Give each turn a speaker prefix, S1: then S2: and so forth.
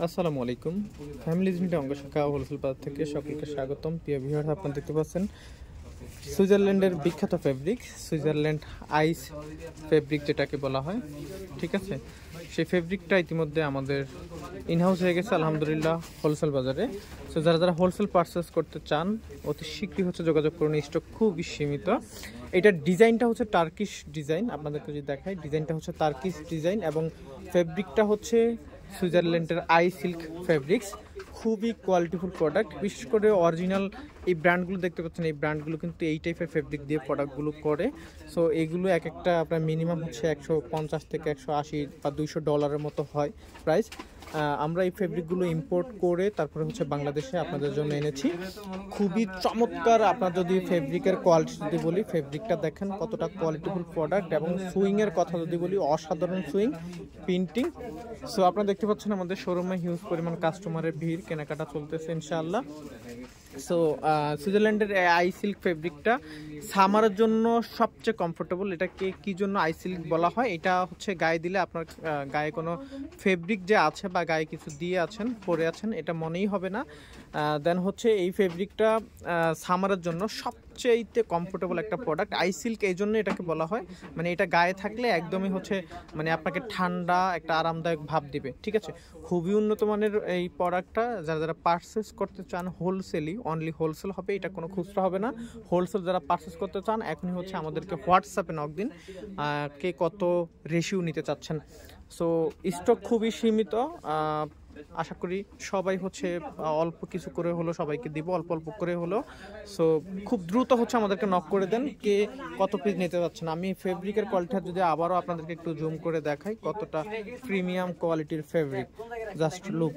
S1: আসসালামু আলাইকুম। Family limited অঙ্গ শাখা হোলসেল বাজার থেকে সকলকে স্বাগতম। প্রিয় ভিউয়ার, আপনারা দেখতে পাচ্ছেন সুইজারল্যান্ডের বিখ্যাত ফেব্রিক, সুইজারল্যান্ড আইস ফেব্রিক যেটাকে বলা হয়। ঠিক আছে, সেই ফেব্রিকটা ইতিমধ্যে আমাদের ইনহাউস হয়ে গেছে আলহামদুলিল্লাহ হোলসেল বাজারে। সো যারা হোলসেল পারচেস করতে চান অতি শীঘ্রই যোগাযোগ করুন, স্টক খুবই সীমিত। এটার ডিজাইনটা হচ্ছে টার্কিশ ডিজাইন, আপনাদেরকে যদি দেখাই ডিজাইনটা হচ্ছে টার্কিশ ডিজাইন এবং ফেব্রিকটা হচ্ছে সুইজারল্যান্ডের আই সিল্ক ফেব্রিক্স। খুবই কোয়ালিটিফুল প্রোডাক্ট, বিশেষ করে অরিজিনাল এই ব্র্যান্ডগুলো দেখতে পাচ্ছেন, এই ব্র্যান্ডগুলো কিন্তু এই টাইপের ফেব্রিক দিয়ে প্রোডাক্টগুলো করে। সো এইগুলো এক একটা আপনার মিনিমাম হচ্ছে 150 থেকে 180 বা $200 মতো হয় প্রাইস। আমরা এই ফেব্রিকগুলো ইম্পোর্ট করে তারপরে বাংলাদেশে আপনাদের জন্য এনেছি। খুবই চমৎকার। আপনার যদি ফেব্রিকের কোয়ালিটি যদি বলি, ফেব্রিকটা দেখেন কতটা কোয়ালিটিফুল প্রোডাক্ট, এবং সুইংয়ের কথা যদি বলি অসাধারণ সুইং, প্রিন্টিং। সো আপনারা দেখতে পাচ্ছেন আমাদের শোরুমে হিউজ পরিমাণ কাস্টমারের ভিড়, কেনাকাটা চলতেছে ইনশাআল্লাহ। সো সুইজারল্যান্ডের আই সিল্ক ফেব্রিকটা সামারের জন্য সবচেয়ে কমফোর্টেবল। এটাকে কি জন্য আই সিল্ক বলা হয়? এটা হচ্ছে গায়ে দিলে আপনার গায়ে কোনো ফেব্রিক যে আছে বা গায়ে কিছু দিয়ে আছেন পরে আছেন এটা মনেই হবে না। দেন এই ফেব্রিকটা সামারের জন্য সবচেয়ে কমফোর্টেবল একটা প্রোডাক্ট। আই সিল্ক এই জন্য এটাকে বলা হয়, মানে এটা গায়ে থাকলে একদমই মানে আপনাকে ঠান্ডা একটা আরামদায়ক ভাব দিবে। ঠিক আছে, খুবই উন্নত মানের এই প্রোডাক্টটা। যারা পারচেস করতে চান হোলসেলই, অনলি হোলসেল হবে, এটা কোনো খুচরা হবে না। হোলসেল যারা পারচেস করতে চান এখনই আমাদেরকে হোয়াটসঅ্যাপে নক দিন, কে কত রেশিও নিতে চাচ্ছেন। সো স্টক খুবই সীমিত। আশা করি সবাই অল্প কিছু করে হলো সবাইকে দিব, অল্প অল্প করে হলো। সো খুব দ্রুত আমাদেরকে নক করে দেন কে কত পিস নিতে যাচ্ছেন। আমি ফেব্রিকের কোয়ালিটিটা যদি আবারও আপনাদেরকে একটু জুম করে দেখাই, কতটা প্রিমিয়াম কোয়ালিটির ফেব্রিক, জাস্ট লুক।